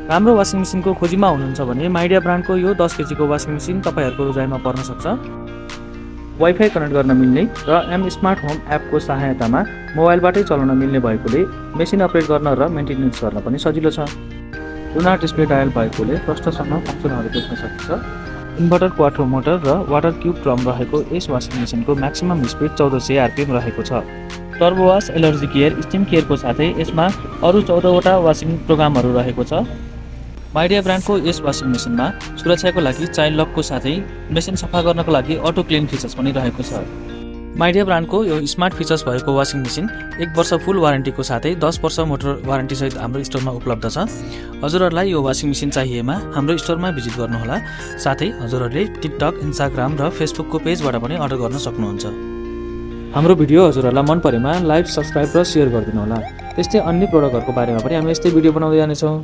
राम्रो वासिङ मेसिनको खोजीमा हुनुहुन्छ भने माइडिया ब्रान्डको यो 10 केजीको वासिङ मेसिन तपाईहरुको रोजाइमा पर्न सक्छ। वाइफाई कनेक्ट गर्न मिल्ने र एम स्मार्ट होम एपको सहायतामा मोबाइलबाटै चलाउन मिल्ने भएकोले मेसिन अपरेट गर्न र मेन्टेनेन्स गर्न पनि सजिलो छ। डु नट डिस्प्ले डायल भएकोले प्रष्टसँग फङ्सनहरू देख्न सकिन्छ। इन्भर्टर क्वार्टर मोटर र वाटर क्युब ड्रम रहेको यस वासिङ मेसिनको म्याक्सिमम स्पिड 1400 आरपीएम रहेको छ। टर्बो वास, एलर्जी केयर, स्टिम केयरको साथै यसमा अरु 14 वटा वासिङ प्रोग्रामहरू रहेको छ। माइडिया ब्रान्डको यस वासिङ मेसिनमा सुरक्षाको लागि चाइल्ड लकको साथै मेसिन सफा गर्नको लागि अटो क्लिन फिचर्स पनि रहेको छ। माइडिया ब्रान्डको यो स्मार्ट फिचर्स भएको वासिङ मेसिन 1 वर्ष फुल वारेन्टीको साथै 10 वर्ष मोटर वारेन्टी सहित हाम्रो स्टोरमा उपलब्ध छ। हजुरहरूलाई यो वासिङ मेसिन चाहिएमा हाम्रो स्टोरमा भिजिट गर्नुहोला। साथै हजुरहरूले टिकटक, इन्स्टाग्राम र फेसबुकको पेजबाट पनि अर्डर गर्न सक्नुहुन्छ। हाम्रो भिडियो हजुरहरूलाई मन परेमा लाइक, सब्स्क्राइब र शेयर गरिदिनु होला। त्यस्तै अन्य प्रोडक्टहरूको बारेमा पनि हामी यस्तै भिडियो बनाउँदै जानेछौँ।